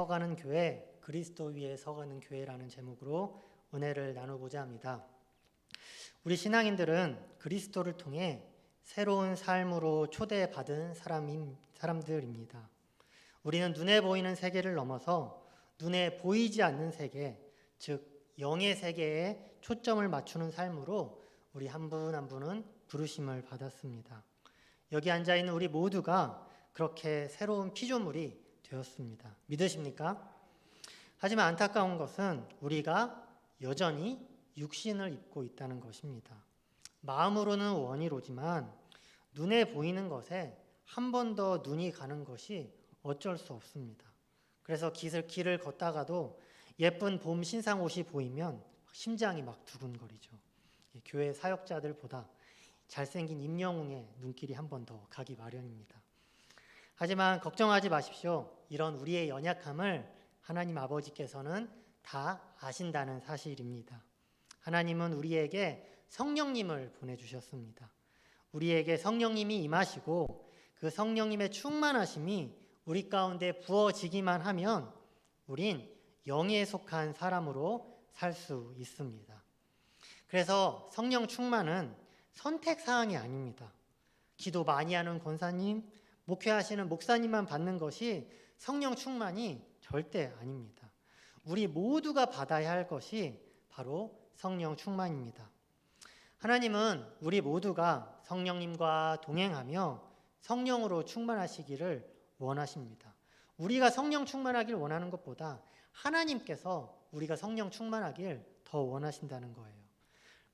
서가는 교회, 그리스도 위에 서가는 교회라는 제목으로 은혜를 나누고자 합니다. 우리 신앙인들은 그리스도를 통해 새로운 삶으로 초대받은 사람들입니다. 우리는 눈에 보이는 세계를 넘어서 눈에 보이지 않는 세계, 즉 영의 세계에 초점을 맞추는 삶으로 우리 한 분 한 분은 부르심을 받았습니다. 여기 앉아있는 우리 모두가 그렇게 새로운 피조물이 되었습니다. 믿으십니까? 하지만 안타까운 것은 우리가 여전히 육신을 입고 있다는 것입니다. 마음으로는 원이로지만 눈에 보이는 것에 한 번 더 눈이 가는 것이 어쩔 수 없습니다. 그래서 길을 걷다가도 예쁜 봄 신상 옷이 보이면 심장이 막 두근거리죠. 교회 사역자들보다 잘생긴 임영웅의 눈길이 한 번 더 가기 마련입니다. 하지만 걱정하지 마십시오. 이런 우리의 연약함을 하나님 아버지께서는 다 아신다는 사실입니다. 하나님은 우리에게 성령님을 보내주셨습니다. 우리에게 성령님이 임하시고 그 성령님의 충만하심이 우리 가운데 부어지기만 하면 우린 영에 속한 사람으로 살 수 있습니다. 그래서 성령 충만은 선택사항이 아닙니다. 기도 많이 하는 권사님, 목회하시는 목사님만 받는 것이 성령 충만이 절대 아닙니다. 우리 모두가 받아야 할 것이 바로 성령 충만입니다. 하나님은 우리 모두가 성령님과 동행하며 성령으로 충만하시기를 원하십니다. 우리가 성령 충만하길 원하는 것보다 하나님께서 우리가 성령 충만하길 더 원하신다는 거예요.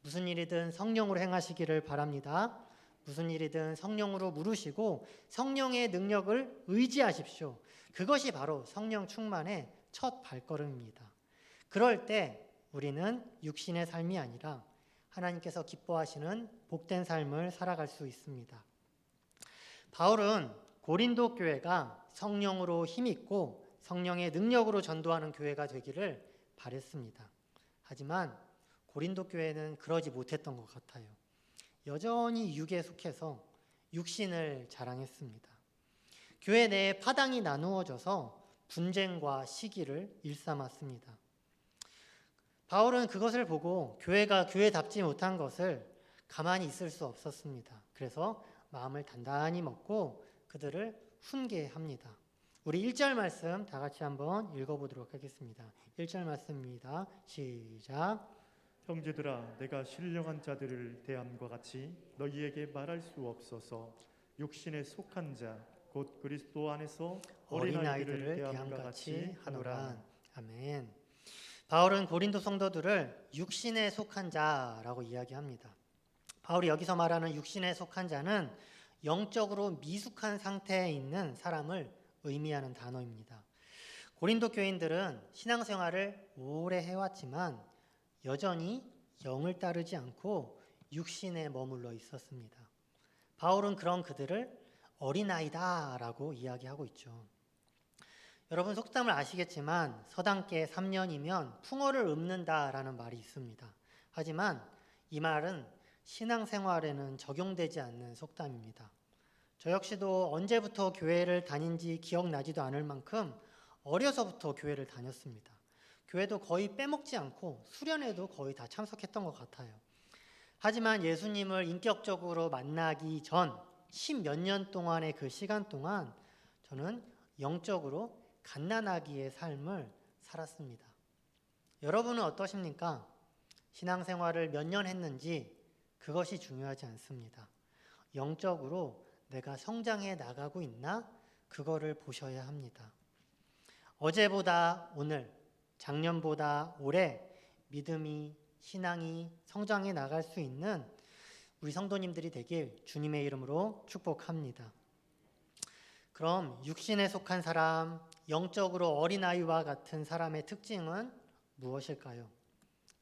무슨 일이든 성령으로 행하시기를 바랍니다. 무슨 일이든 성령으로 물으시고 성령의 능력을 의지하십시오. 그것이 바로 성령 충만의 첫 발걸음입니다. 그럴 때 우리는 육신의 삶이 아니라 하나님께서 기뻐하시는 복된 삶을 살아갈 수 있습니다. 바울은 고린도 교회가 성령으로 힘있고 성령의 능력으로 전도하는 교회가 되기를 바랬습니다. 하지만 고린도 교회는 그러지 못했던 것 같아요. 여전히 육에 속해서 육신을 자랑했습니다. 교회 내에 파당이 나누어져서 분쟁과 시기를 일삼았습니다. 바울은 그것을 보고 교회가 교회답지 못한 것을 가만히 있을 수 없었습니다. 그래서 마음을 단단히 먹고 그들을 훈계합니다. 우리 1절 말씀 다 같이 한번 읽어보도록 하겠습니다. 1절 말씀입니다. 시작. 형제들아, 내가 신령한 자들을 대함과 같이 너희에게 말할 수 없어서 육신에 속한 자 곧 그리스도 안에서 어린아이들을 대함과 같이 하노라. 아멘. 바울은 고린도 성도들을 육신에 속한 자라고 이야기합니다. 바울이 여기서 말하는 육신에 속한 자는 영적으로 미숙한 상태에 있는 사람을 의미하는 단어입니다. 고린도 교인들은 신앙생활을 오래 해왔지만 여전히 영을 따르지 않고 육신에 머물러 있었습니다. 바울은 그런 그들을 어린아이다라고 이야기하고 있죠. 여러분 속담을 아시겠지만 서당께 3년이면 풍어를 읊는다라는 말이 있습니다. 하지만 이 말은 신앙생활에는 적용되지 않는 속담입니다. 저 역시도 언제부터 교회를 다닌지 기억나지도 않을 만큼 어려서부터 교회를 다녔습니다. 교회도 거의 빼먹지 않고 수련회도 거의 다 참석했던 것 같아요. 하지만 예수님을 인격적으로 만나기 전 10몇 년 동안의 그 시간 동안 저는 영적으로 갓난아기의 삶을 살았습니다. 여러분은 어떠십니까? 신앙생활을 몇 년 했는지 그것이 중요하지 않습니다. 영적으로 내가 성장해 나가고 있나? 그거를 보셔야 합니다. 어제보다 오늘, 작년보다 올해 믿음이, 신앙이 성장해 나갈 수 있는 우리 성도님들이 되길 주님의 이름으로 축복합니다. 그럼 육신에 속한 사람, 영적으로 어린아이와 같은 사람의 특징은 무엇일까요?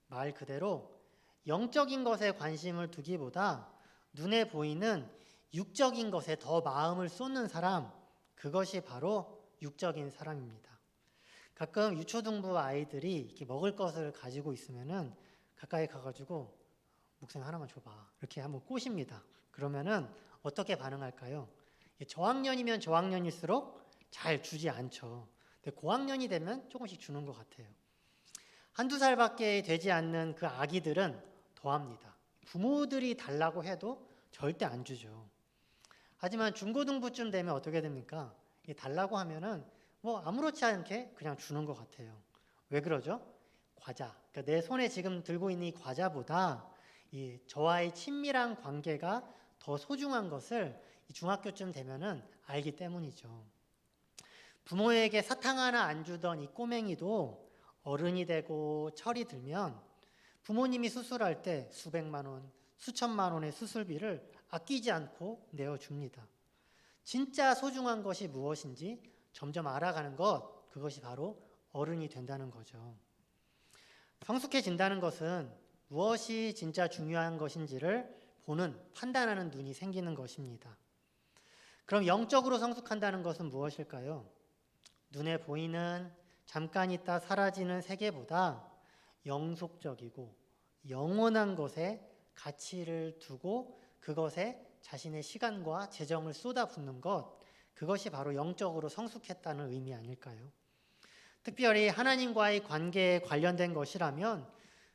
말 그대로 영적인 것에 관심을 두기보다 눈에 보이는 육적인 것에 더 마음을 쏟는 사람, 그것이 바로 육적인 사람입니다. 가끔 유초등부 아이들이 이렇게 먹을 것을 가지고 있으면은 가까이 가가지고 목사님 하나만 줘봐 이렇게 한번 꼬십니다. 그러면은 어떻게 반응할까요? 저학년이면 저학년일수록 잘 주지 않죠. 근데 고학년이 되면 조금씩 주는 것 같아요. 한두 살밖에 되지 않는 그 아기들은 더합니다. 부모들이 달라고 해도 절대 안 주죠. 하지만 중고등부쯤 되면 어떻게 됩니까? 이게 달라고 하면은 뭐 아무렇지 않게 그냥 주는 것 같아요. 왜 그러죠? 과자. 그러니까 내 손에 지금 들고 있는 이 과자보다 이 저와의 친밀한 관계가 더 소중한 것을 이 중학교쯤 되면은 알기 때문이죠. 부모에게 사탕 하나 안 주던 이 꼬맹이도 어른이 되고 철이 들면 부모님이 수술할 때 수백만 원, 수천만 원의 수술비를 아끼지 않고 내어줍니다. 진짜 소중한 것이 무엇인지 점점 알아가는 것, 그것이 바로 어른이 된다는 거죠. 성숙해진다는 것은 무엇이 진짜 중요한 것인지를 보는, 판단하는 눈이 생기는 것입니다. 그럼 영적으로 성숙한다는 것은 무엇일까요? 눈에 보이는 잠깐 있다 사라지는 세계보다 영속적이고 영원한 것에 가치를 두고 그것에 자신의 시간과 재정을 쏟아붓는 것, 그것이 바로 영적으로 성숙했다는 의미 아닐까요? 특별히 하나님과의 관계에 관련된 것이라면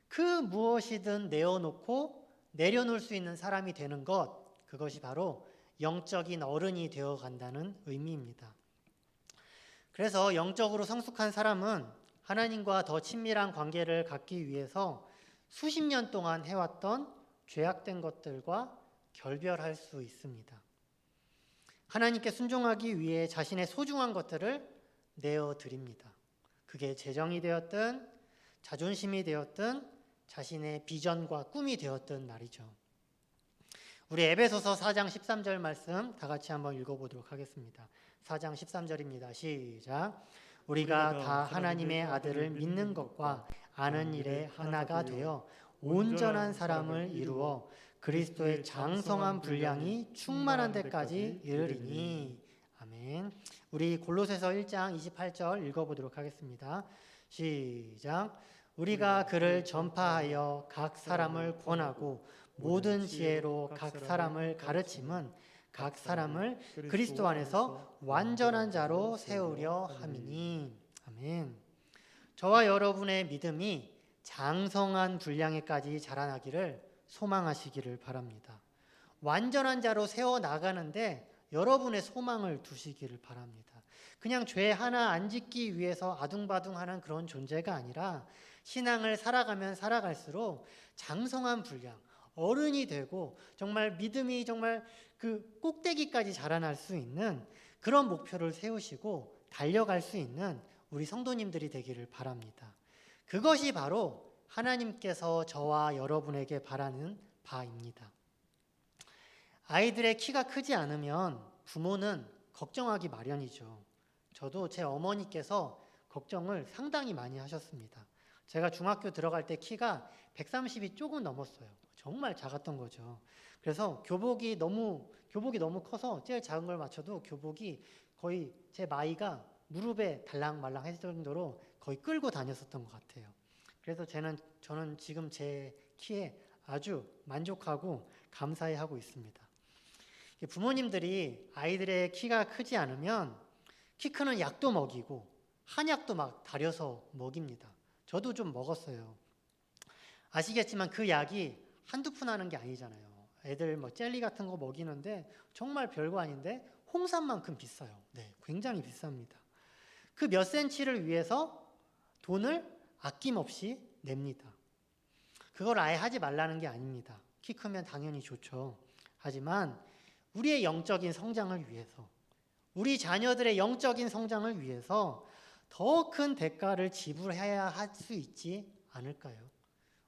그 무엇이든 내어놓고 내려놓을 수 있는 사람이 되는 것, 그것이 바로 영적인 어른이 되어간다는 의미입니다. 그래서 영적으로 성숙한 사람은 하나님과 더 친밀한 관계를 갖기 위해서 수십 년 동안 해왔던 죄악된 것들과 결별할 수 있습니다. 하나님께 순종하기 위해 자신의 소중한 것들을 내어드립니다. 그게 재정이 되었든 자존심이 되었든 자신의 비전과 꿈이 되었든 말이죠. 우리 에베소서 4장 13절 말씀 다 같이 한번 읽어보도록 하겠습니다. 4장 13절입니다. 시작. 우리가 다 하나님의 아들을 믿는 것과 아는 일에 하나가 되어 온전한 사람을 이루어 그리스도의 장성한 분량이 충만한 데까지 이르리니. 아멘. 우리 골로새서 1장 28절 읽어보도록 하겠습니다. 시작. 우리가 그를 전파하여 각 사람을 권하고 모든 지혜로 각 사람을 가르침은 각 사람을 그리스도 안에서 완전한 자로 세우려 함이니. 아멘. 저와 여러분의 믿음이 장성한 분량에까지 자라나기를 소망하시기를 바랍니다. 완전한 자로 세워나가는데 여러분의 소망을 두시기를 바랍니다. 그냥 죄 하나 안 짓기 위해서 아둥바둥하는 그런 존재가 아니라 신앙을 살아가면 살아갈수록 장성한 분량, 어른이 되고 정말 믿음이 정말 그 꼭대기까지 자라날 수 있는 그런 목표를 세우시고 달려갈 수 있는 우리 성도님들이 되기를 바랍니다. 그것이 바로 하나님께서 저와 여러분에게 바라는 바입니다. 아이들의 키가 크지 않으면 부모는 걱정하기 마련이죠. 저도 제 어머니께서 걱정을 상당히 많이 하셨습니다. 제가 중학교 들어갈 때 키가 130이 조금 넘었어요. 정말 작았던 거죠. 그래서 교복이 너무 커서 제일 작은 걸 맞춰도 교복이 거의 제 마이가 무릎에 달랑말랑 했을 정도로 거의 끌고 다녔었던 것 같아요. 그래서 저는 지금 제 키에 아주 만족하고 감사해하고 있습니다. 부모님들이 아이들의 키가 크지 않으면 키 크는 약도 먹이고 한약도 막 다려서 먹입니다. 저도 좀 먹었어요. 아시겠지만 그 약이 한두 푼 하는 게 아니잖아요. 애들 뭐 젤리 같은 거 먹이는데 정말 별거 아닌데 홍삼만큼 비싸요. 네, 굉장히 비쌉니다. 그 몇 센치를 위해서 돈을 아낌없이 냅니다. 그걸 아예 하지 말라는 게 아닙니다. 키 크면 당연히 좋죠. 하지만 우리의 영적인 성장을 위해서, 우리 자녀들의 영적인 성장을 위해서 더 큰 대가를 지불해야 할 수 있지 않을까요?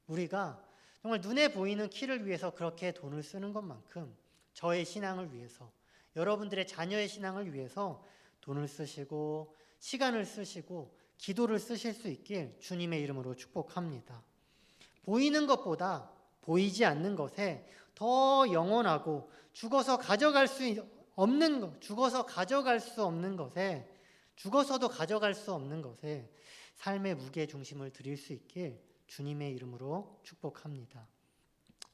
우리가 정말 눈에 보이는 키를 위해서 그렇게 돈을 쓰는 것만큼 저의 신앙을 위해서, 여러분들의 자녀의 신앙을 위해서 돈을 쓰시고 시간을 쓰시고 기도를 쓰실 수 있길 주님의 이름으로 축복합니다. 보이는 것보다 보이지 않는 것에 더 영원하고 죽어서도 가져갈 수 없는 것에 삶의 무게 중심을 드릴 수 있길 주님의 이름으로 축복합니다.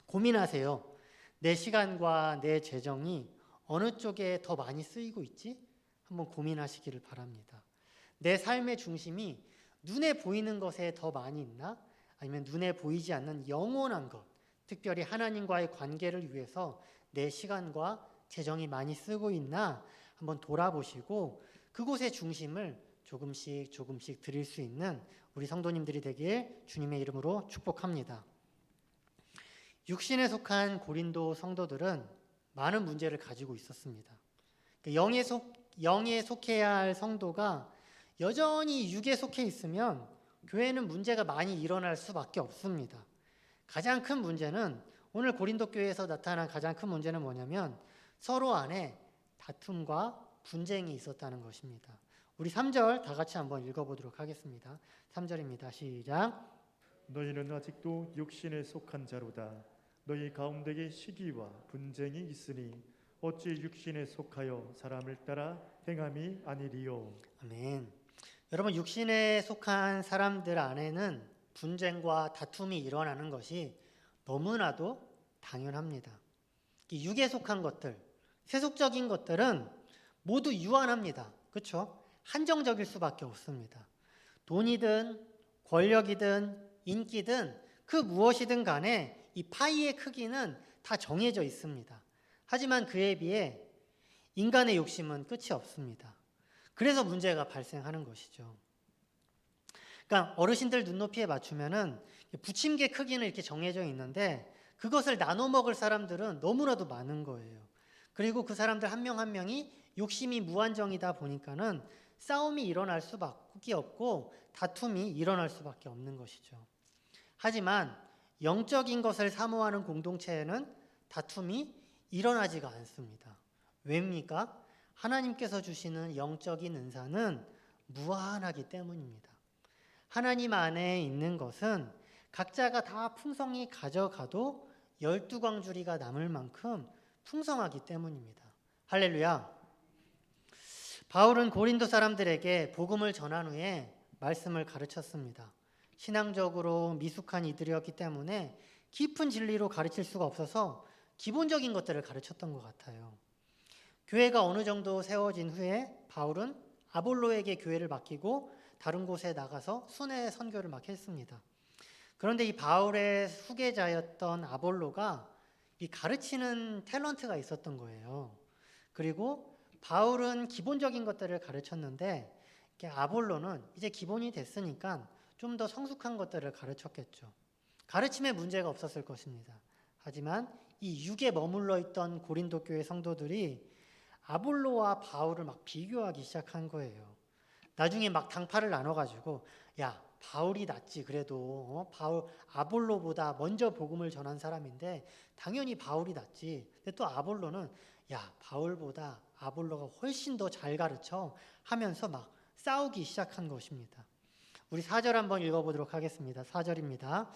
고민하세요. 내 시간과 내 재정이 어느 쪽에 더 많이 쓰이고 있지? 한번 고민하시기를 바랍니다. 내 삶의 중심이 눈에 보이는 것에 더 많이 있나? 아니면 눈에 보이지 않는 영원한 것, 특별히 하나님과의 관계를 위해서 내 시간과 재정이 많이 쓰고 있나? 한번 돌아보시고 그곳의 중심을 조금씩 드릴 수 있는 우리 성도님들이 되길 주님의 이름으로 축복합니다. 육신에 속한 고린도 성도들은 많은 문제를 가지고 있었습니다. 영에 속해야 할 성도가 여전히 육에 속해 있으면 교회는 문제가 많이 일어날 수밖에 없습니다. 가장 큰 문제는 오늘 고린도 교회에서 나타난 가장 큰 문제는 뭐냐면 서로 안에 다툼과 분쟁이 있었다는 것입니다. 우리 3절 다 같이 한번 읽어보도록 하겠습니다. 3절입니다. 시작. 너희는 아직도 육신에 속한 자로다. 너희 가운데에 시기와 분쟁이 있으니 어찌 육신에 속하여 사람을 따라 행함이 아니리요. 아멘. 여러분, 육신에 속한 사람들 안에는 분쟁과 다툼이 일어나는 것이 너무나도 당연합니다. 육에 속한 것들, 세속적인 것들은 모두 유한합니다. 그렇죠? 한정적일 수밖에 없습니다. 돈이든 권력이든 인기든 그 무엇이든 간에 이 파이의 크기는 다 정해져 있습니다. 하지만 그에 비해 인간의 욕심은 끝이 없습니다. 그래서 문제가 발생하는 것이죠. 그러니까 어르신들 눈높이에 맞추면은 부침개 크기는 이렇게 정해져 있는데 그것을 나눠 먹을 사람들은 너무나도 많은 거예요. 그리고 그 사람들 한 명 한 명이 욕심이 무한정이다 보니까는 싸움이 일어날 수밖에 없고 다툼이 일어날 수밖에 없는 것이죠. 하지만 영적인 것을 사모하는 공동체에는 다툼이 일어나지가 않습니다. 왜입니까? 하나님께서 주시는 영적인 은사는 무한하기 때문입니다. 하나님 안에 있는 것은 각자가 다 풍성히 가져가도 12광주리가 남을 만큼 풍성하기 때문입니다. 할렐루야. 바울은 고린도 사람들에게 복음을 전한 후에 말씀을 가르쳤습니다. 신앙적으로 미숙한 이들이었기 때문에 깊은 진리로 가르칠 수가 없어서 기본적인 것들을 가르쳤던 것 같아요. 교회가 어느 정도 세워진 후에 바울은 아볼로에게 교회를 맡기고 다른 곳에 나가서 순회 선교를 막 했습니다. 그런데 이 바울의 후계자였던 아볼로가 이 가르치는 탤런트가 있었던 거예요. 그리고 바울은 기본적인 것들을 가르쳤는데 아볼로는 이제 기본이 됐으니까 좀 더 성숙한 것들을 가르쳤겠죠. 가르침에 문제가 없었을 것입니다. 하지만 이 육에 머물러 있던 고린도 교회 성도들이 아볼로와 바울을 막 비교하기 시작한 거예요. 나중에 막 당파를 나눠가지고 야, 바울이 낫지. 그래도 바울 아볼로보다 먼저 복음을 전한 사람인데 당연히 바울이 낫지. 근데 또 아볼로는 야, 바울보다 아볼로가 훨씬 더 잘 가르쳐 하면서 막 싸우기 시작한 것입니다. 우리 4절 한번 읽어보도록 하겠습니다. 4절입니다.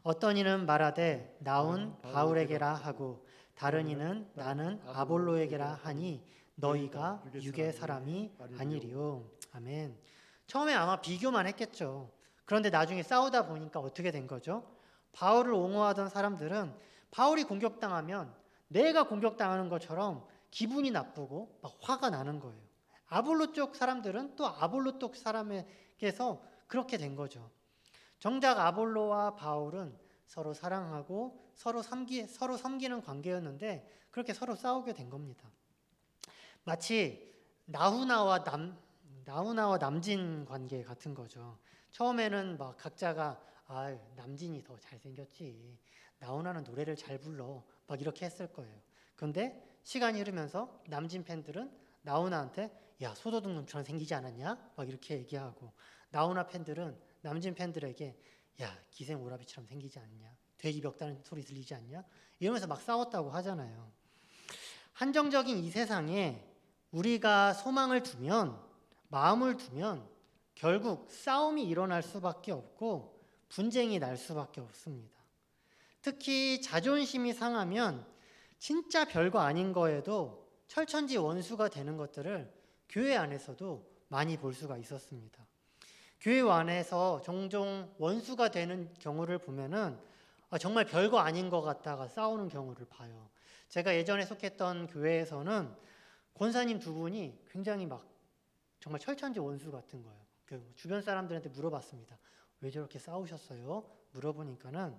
어떤 이는 말하되 나온 바울에게라 하고 다른 이는 나는 아볼로에게라 하니 너희가 육의 사람이 아니리요. 아멘. 처음에 아마 비교만 했겠죠. 그런데 나중에 싸우다 보니까 어떻게 된 거죠? 바울을 옹호하던 사람들은 바울이 공격당하면 내가 공격당하는 것처럼 기분이 나쁘고 막 화가 나는 거예요. 아볼로 쪽 사람들은 또 아볼로 쪽 사람에게서 그렇게 된 거죠. 정작 아볼로와 바울은 서로 사랑하고 서로 섬기는 관계였는데 그렇게 서로 싸우게 된 겁니다. 마치 나훈아와 남진 관계 같은 거죠. 처음에는 막 각자가 남진이 더 잘생겼지. 나훈아는 노래를 잘 불러. 막 이렇게 했을 거예요. 그런데 시간이 흐르면서 남진 팬들은 나훈아한테 야, 소도둑놈처럼 생기지 않았냐? 막 이렇게 얘기하고 나훈아 팬들은 남진 팬들에게 야, 기생 오라비처럼 생기지 않냐? 돼지 멱다는 소리 들리지 않냐? 이러면서 막 싸웠다고 하잖아요. 한정적인 이 세상에 우리가 소망을 두면, 마음을 두면 결국 싸움이 일어날 수밖에 없고 분쟁이 날 수밖에 없습니다. 특히 자존심이 상하면 진짜 별거 아닌 거에도 철천지 원수가 되는 것들을 교회 안에서도 많이 볼 수가 있었습니다. 교회 안에서 종종 원수가 되는 경우를 보면은 정말 별거 아닌 것 같다가 싸우는 경우를 봐요. 제가 예전에 속했던 교회에서는 권사님 두 분이 굉장히 막 정말 철천지 원수 같은 거예요. 그 주변 사람들한테 물어봤습니다. 왜 저렇게 싸우셨어요? 물어보니까는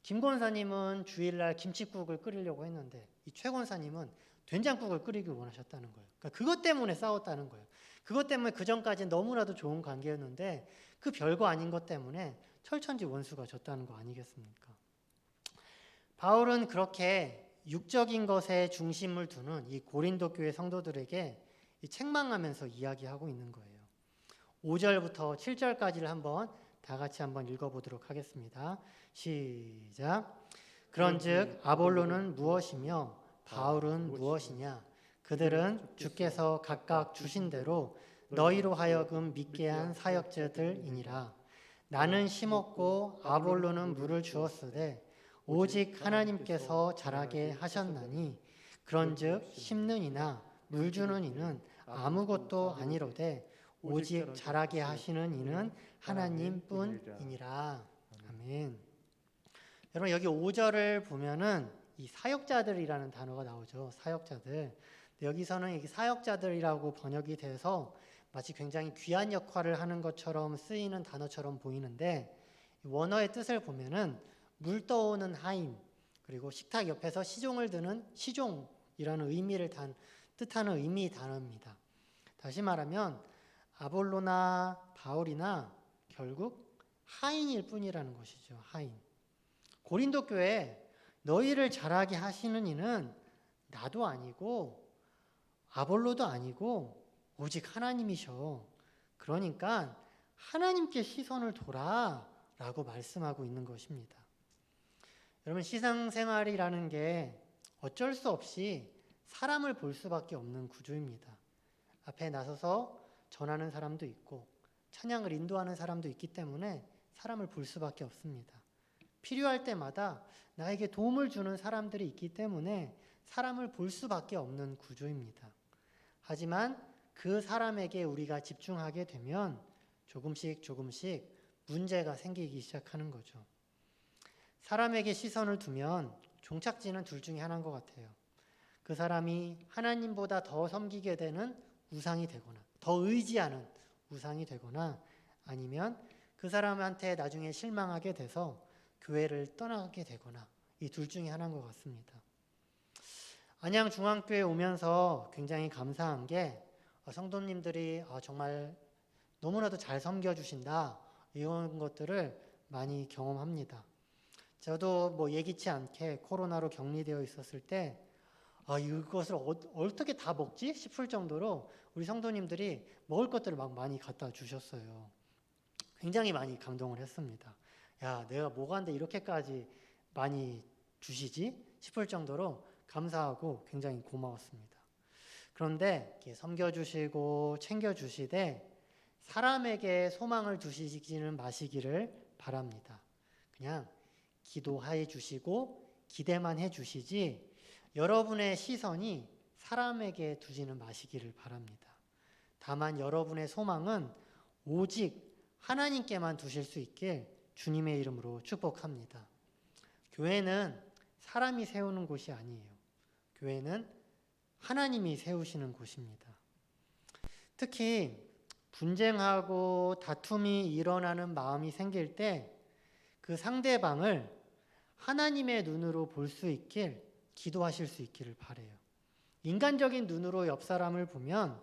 김 권사님은 주일날 김칫국을 끓이려고 했는데 이 최 권사님은 된장국을 끓이길 원하셨다는 거예요. 그러니까 그것 때문에 싸웠다는 거예요. 그것 때문에 그 전까지는 너무나도 좋은 관계였는데 그 별거 아닌 것 때문에 철천지 원수가 졌다는 거 아니겠습니까? 바울은 그렇게 육적인 것에 중심을 두는 이 고린도 교회 성도들에게 책망하면서 이야기하고 있는 거예요. 5절부터 7절까지를 한번 다 같이 한번 읽어보도록 하겠습니다. 시작. 그런즉 아볼로는 무엇이며 바울은 무엇이냐? 그들은 주께서 각각 주신 대로 너희로 하여금 믿게 한 사역자들이니라. 나는 심었고 아볼로는 물을 주었으되 오직 하나님께서 자라게 하셨나니 그런즉 심는 이나 물 주는 이는 아무것도 아니로되 오직 자라게 하시는 이는 하나님뿐이니라. 아멘. 여러분 여기 5절을 보면은 이 사역자들이라는 단어가 나오죠. 사역자들. 여기서는 이 사역자들이라고 번역이 돼서 마치 굉장히 귀한 역할을 하는 것처럼 쓰이는 단어처럼 보이는데 원어의 뜻을 보면은 물 떠오는 하인 그리고 식탁 옆에서 시종을 드는 시종이라는 의미를 뜻하는 의미 단어입니다. 다시 말하면 아볼로나 바울이나 결국 하인일 뿐이라는 것이죠. 하인. 고린도 교회 너희를 자라게 하시는 이는 나도 아니고 아볼로도 아니고 오직 하나님이셔. 그러니까 하나님께 시선을 둬라라고 말씀하고 있는 것입니다. 여러분 신앙생활이라는 게 어쩔 수 없이 사람을 볼 수밖에 없는 구조입니다. 앞에 나서서 전하는 사람도 있고 찬양을 인도하는 사람도 있기 때문에 사람을 볼 수밖에 없습니다. 필요할 때마다 나에게 도움을 주는 사람들이 있기 때문에 사람을 볼 수밖에 없는 구조입니다. 하지만 그 사람에게 우리가 집중하게 되면 조금씩 문제가 생기기 시작하는 거죠. 사람에게 시선을 두면 종착지는 둘 중에 하나인 것 같아요. 그 사람이 하나님보다 더 섬기게 되는 우상이 되거나 더 의지하는 우상이 되거나 아니면 그 사람한테 나중에 실망하게 돼서 교회를 떠나게 되거나 이 둘 중에 하나인 것 같습니다. 안양 중앙교회 오면서 굉장히 감사한 게 성도님들이 정말 너무나도 잘 섬겨주신다 이런 것들을 많이 경험합니다. 저도 뭐 예기치 않게 코로나로 격리되어 있었을 때 이것을 어떻게 다 먹지 싶을 정도로 우리 성도님들이 먹을 것들을 막 많이 갖다 주셨어요. 굉장히 많이 감동을 했습니다. 야, 내가 뭐가는데 이렇게까지 많이 주시지 싶을 정도로 감사하고 굉장히 고마웠습니다. 그런데 이렇게 섬겨주시고 챙겨주시되 사람에게 소망을 두시지는 마시기를 바랍니다. 그냥 기도해 주시고 기대만 해 주시지 여러분의 시선이 사람에게 두지는 마시기를 바랍니다. 다만 여러분의 소망은 오직 하나님께만 두실 수 있길 주님의 이름으로 축복합니다. 교회는 사람이 세우는 곳이 아니에요. 교회는 하나님이 세우시는 곳입니다. 특히 분쟁하고 다툼이 일어나는 마음이 생길 때 그 상대방을 하나님의 눈으로 볼 수 있길 기도하실 수 있기를 바라요. 인간적인 눈으로 옆 사람을 보면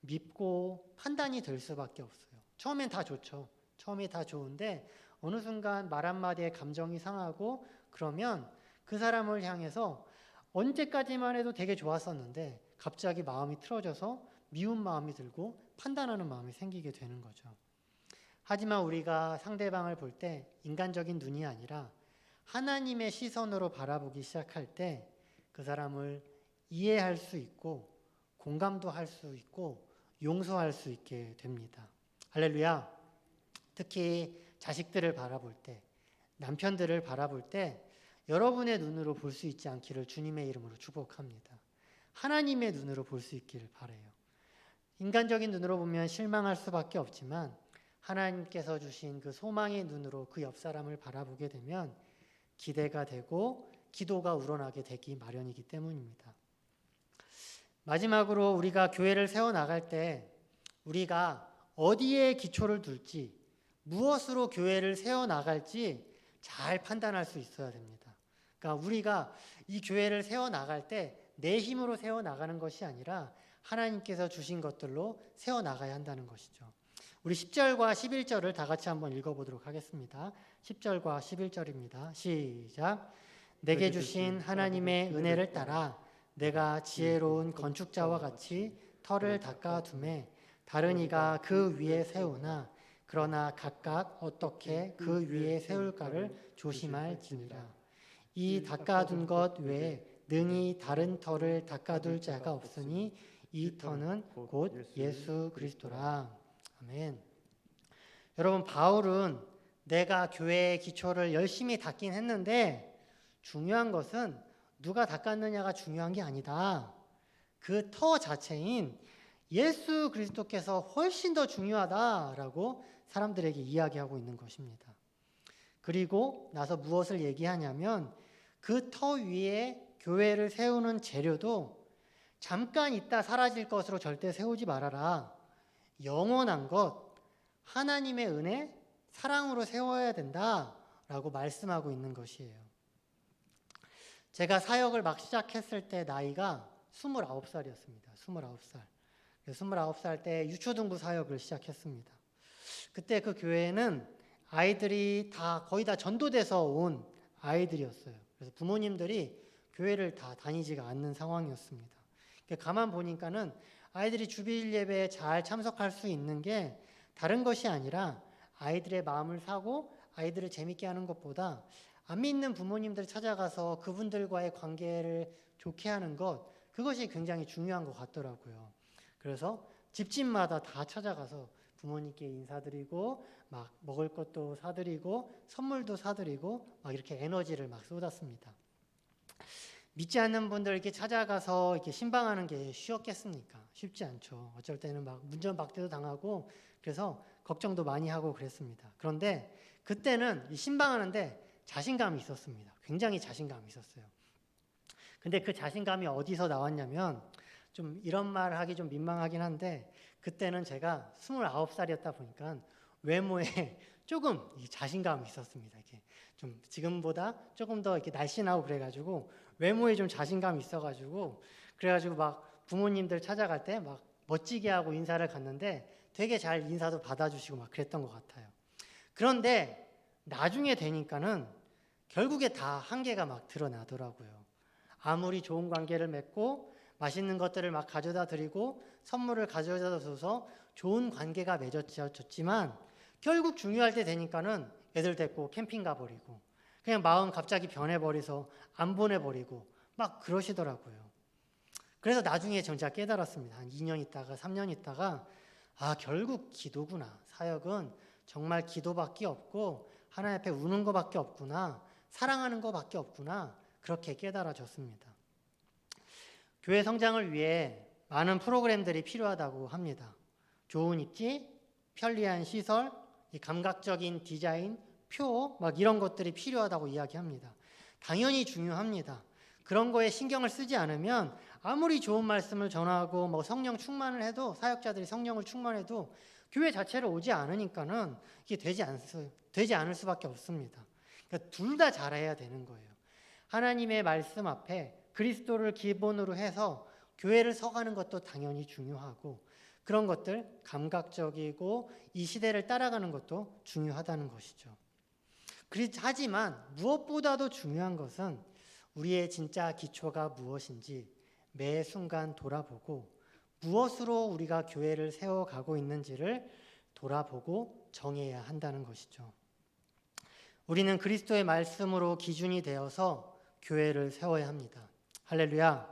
밉고 판단이 될 수밖에 없어요. 처음엔 다 좋죠. 처음이 다 좋은데 어느 순간 말 한마디에 감정이 상하고 그러면 그 사람을 향해서 언제까지만 해도 되게 좋았었는데 갑자기 마음이 틀어져서 미운 마음이 들고 판단하는 마음이 생기게 되는 거죠. 하지만 우리가 상대방을 볼 때 인간적인 눈이 아니라 하나님의 시선으로 바라보기 시작할 때 그 사람을 이해할 수 있고 공감도 할 수 있고 용서할 수 있게 됩니다. 할렐루야. 특히 자식들을 바라볼 때, 남편들을 바라볼 때 여러분의 눈으로 볼 수 있지 않기를 주님의 이름으로 축복합니다. 하나님의 눈으로 볼 수 있기를 바라요. 인간적인 눈으로 보면 실망할 수밖에 없지만 하나님께서 주신 그 소망의 눈으로 그 옆 사람을 바라보게 되면 기대가 되고 기도가 우러나게 되기 마련이기 때문입니다. 마지막으로 우리가 교회를 세워나갈 때 우리가 어디에 기초를 둘지, 무엇으로 교회를 세워나갈지 잘 판단할 수 있어야 됩니다. 그러니까 우리가 이 교회를 세워나갈 때 내 힘으로 세워나가는 것이 아니라 하나님께서 주신 것들로 세워나가야 한다는 것이죠. 우리 10절과 11절을 다 같이 한번 읽어보도록 하겠습니다. 10절과 11절입니다. 시작. 내게 주신 하나님의 은혜를 따라 내가 지혜로운 건축자와 같이 터를 닦아두매 다른 이가 그 위에 세우나 그러나 각각 어떻게 그 위에 세울까를 조심할지니라. 이 닦아둔 것 외에 능히 다른 터를 닦아둘 자가 없으니 이 터는 곧 예수 그리스도라. 아멘. 여러분, 바울은 내가 교회의 기초를 열심히 닦긴 했는데 중요한 것은 누가 닦았느냐가 중요한 게 아니다. 그 터 자체인 예수 그리스도께서 훨씬 더 중요하다라고 사람들에게 이야기하고 있는 것입니다. 그리고 나서 무엇을 얘기하냐면 그 터 위에 교회를 세우는 재료도 잠깐 있다 사라질 것으로 절대 세우지 말아라. 영원한 것, 하나님의 은혜, 사랑으로 세워야 된다라고 말씀하고 있는 것이에요. 제가 사역을 막 시작했을 때 나이가 29살이었습니다. 29살. 29살 때 유초등부 사역을 시작했습니다. 그때 그 교회는 아이들이 거의 다 전도돼서 온 아이들이었어요. 그래서 부모님들이 교회를 다 다니지가 않는 상황이었습니다. 가만 보니까는 아이들이 주일 예배에 잘 참석할 수 있는 게 다른 것이 아니라 아이들의 마음을 사고 아이들을 재밌게 하는 것보다 안 믿는 부모님들 찾아가서 그분들과의 관계를 좋게 하는 것, 그것이 굉장히 중요한 것 같더라고요. 그래서 집집마다 다 찾아가서 부모님께 인사드리고 막 먹을 것도 사드리고 선물도 사드리고 막 이렇게 에너지를 막 쏟았습니다. 믿지 않는 분들 이렇게 찾아가서 이렇게 신방하는 게 쉬웠겠습니까? 쉽지 않죠. 어쩔 때는 막 문전박대도 당하고 그래서 걱정도 많이 하고 그랬습니다. 그런데 그때는 이 신방하는데 자신감이 있었습니다. 굉장히 자신감이 있었어요. 근데 그 자신감이 어디서 나왔냐면 좀 이런 말 하기 좀 민망하긴 한데 그때는 제가 29살이었다 보니까 외모에 조금 자신감이 있었습니다. 이렇게 좀 지금보다 조금 더 이렇게 날씬하고 그래가지고 외모에 좀 자신감이 있어가지고 그래가지고 막 부모님들 찾아갈 때 막 멋지게 하고 인사를 갔는데 되게 잘 인사도 받아주시고 막 그랬던 것 같아요. 그런데 나중에 되니까는 결국에 다 한계가 막 드러나더라고요. 아무리 좋은 관계를 맺고 맛있는 것들을 막 가져다 드리고 선물을 가져다 줘서 좋은 관계가 맺어졌지만 결국 중요할 때 되니까는 애들 데리고 캠핑 가버리고 그냥 마음 갑자기 변해버려서 안 보내버리고 막 그러시더라고요. 그래서 나중에 진짜 깨달았습니다. 한 2년 있다가 3년 있다가 결국 기도구나. 사역은 정말 기도밖에 없고 하나님 앞에 우는 것밖에 없구나. 사랑하는 것밖에 없구나. 그렇게 깨달아졌습니다. 교회 성장을 위해 많은 프로그램들이 필요하다고 합니다. 좋은 입지, 편리한 시설, 감각적인 디자인, 표, 막 이런 것들이 필요하다고 이야기합니다. 당연히 중요합니다. 그런 거에 신경을 쓰지 않으면 아무리 좋은 말씀을 전하고 뭐 성령 충만을 해도 사역자들이 성령을 충만해도 교회 자체를 오지 않으니까는 이게 되지 않을 수밖에 없습니다. 그러니까 둘 다 잘해야 되는 거예요. 하나님의 말씀 앞에 그리스도를 기본으로 해서 교회를 서가는 것도 당연히 중요하고 그런 것들 감각적이고 이 시대를 따라가는 것도 중요하다는 것이죠. 하지만 무엇보다도 중요한 것은 우리의 진짜 기초가 무엇인지 매 순간 돌아보고 무엇으로 우리가 교회를 세워가고 있는지를 돌아보고 정해야 한다는 것이죠. 우리는 그리스도의 말씀으로 기준이 되어서 교회를 세워야 합니다. 할렐루야.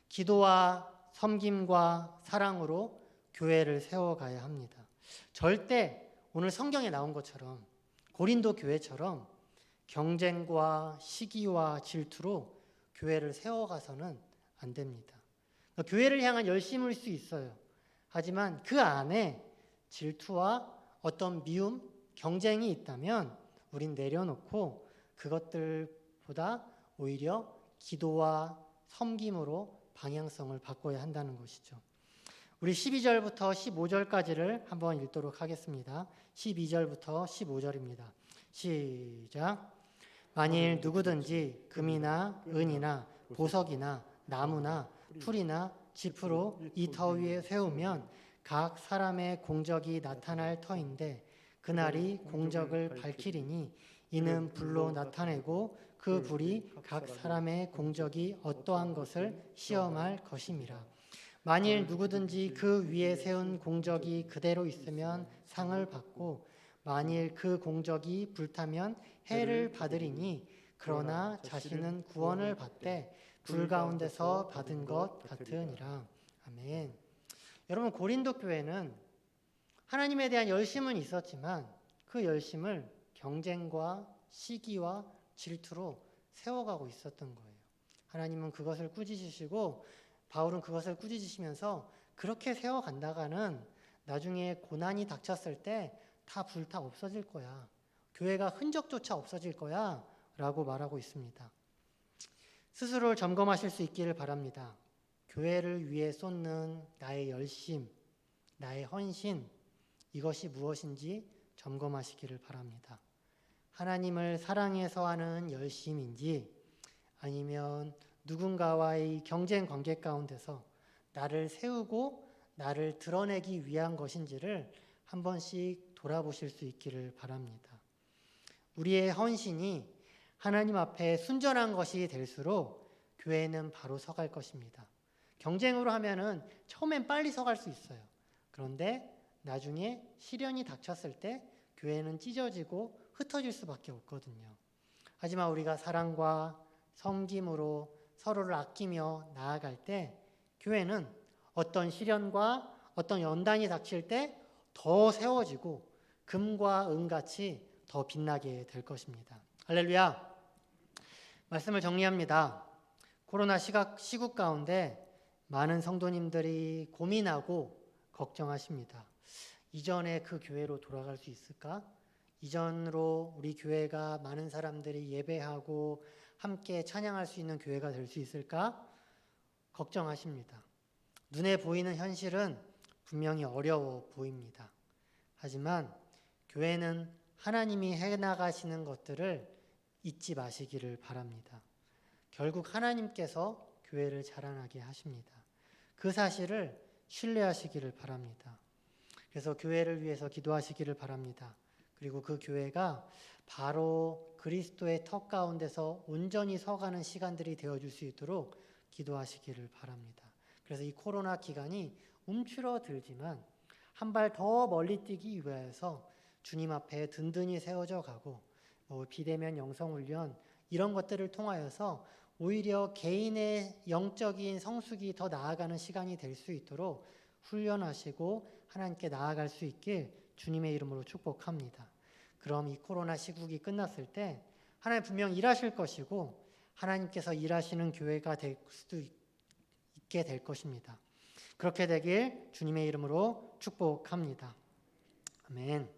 기도와 섬김과 사랑으로 교회를 세워가야 합니다. 절대 오늘 성경에 나온 것처럼 고린도 교회처럼 경쟁과 시기와 질투로 교회를 세워가서는 안 됩니다. 교회를 향한 열심일 수 있어요. 하지만 그 안에 질투와 어떤 미움, 경쟁이 있다면 우린 내려놓고 그것들보다 오히려 기도와 섬김으로 방향성을 바꿔야 한다는 것이죠. 우리 12절부터 15절까지를 한번 읽도록 하겠습니다. 12절부터 15절입니다. 시작. 만일 누구든지 금이나 은이나 보석이나 나무나 풀이나 지프로 이 터 위에 세우면 각 사람의 공적이 나타날 터인데 그날이 공적을 밝히리니 이는 불로 나타내고 그 불이 각 사람의 공적이 어떠한 것을 시험할 것임이라. 만일 누구든지 그 위에 세운 공적이 그대로 있으면 상을 받고 만일 그 공적이 불타면 해를 받으리니 그러나 자신은 구원을 받되 불 가운데서 받은 것 같으니라. 아멘. 여러분, 고린도 교회는 하나님에 대한 열심은 있었지만 그 열심을 경쟁과 시기와 질투로 세워가고 있었던 거예요. 하나님은 그것을 꾸짖으시고 바울은 그것을 꾸짖으시면서 그렇게 세워간다가는 나중에 고난이 닥쳤을 때 다 불타 없어질 거야. 교회가 흔적조차 없어질 거야 라고 말하고 있습니다. 스스로를 점검하실 수 있기를 바랍니다. 교회를 위해 쏟는 나의 열심, 나의 헌신, 이것이 무엇인지 점검하시기를 바랍니다. 하나님을 사랑해서 하는 열심인지 아니면 누군가와의 경쟁 관계 가운데서 나를 세우고 나를 드러내기 위한 것인지를 한 번씩 돌아보실 수 있기를 바랍니다. 우리의 헌신이 하나님 앞에 순전한 것이 될수록 교회는 바로 서갈 것입니다. 경쟁으로 하면은 처음엔 빨리 서갈 수 있어요. 그런데 나중에 시련이 닥쳤을 때 교회는 찢어지고 흩어질 수밖에 없거든요. 하지만 우리가 사랑과 섬김으로 서로를 아끼며 나아갈 때 교회는 어떤 시련과 어떤 연단이 닥칠 때 더 세워지고 금과 은같이 더 빛나게 될 것입니다. 할렐루야. 말씀을 정리합니다. 코로나 시국 가운데 많은 성도님들이 고민하고 걱정하십니다. 이전에 그 교회로 돌아갈 수 있을까? 이전으로 우리 교회가 많은 사람들이 예배하고 함께 찬양할 수 있는 교회가 될 수 있을까? 걱정하십니다. 눈에 보이는 현실은 분명히 어려워 보입니다. 하지만 교회는 하나님이 해나가시는 것들을 잊지 마시기를 바랍니다. 결국 하나님께서 교회를 자라나게 하십니다. 그 사실을 신뢰하시기를 바랍니다. 그래서 교회를 위해서 기도하시기를 바랍니다. 그리고 그 교회가 바로 그리스도의 턱 가운데서 온전히 서가는 시간들이 되어줄 수 있도록 기도하시기를 바랍니다. 그래서 이 코로나 기간이 움츠러들지만 한 발 더 멀리 뛰기 위해서 주님 앞에 든든히 세워져 가고 비대면 영성훈련 이런 것들을 통하여서 오히려 개인의 영적인 성숙이 더 나아가는 시간이 될 수 있도록 훈련하시고 하나님께 나아갈 수 있길 주님의 이름으로 축복합니다. 그럼 이 코로나 시국이 끝났을 때 하나님 분명 일하실 것이고 하나님께서 일하시는 교회가 될 수도 있게 될 것입니다. 그렇게 되길 주님의 이름으로 축복합니다. 아멘.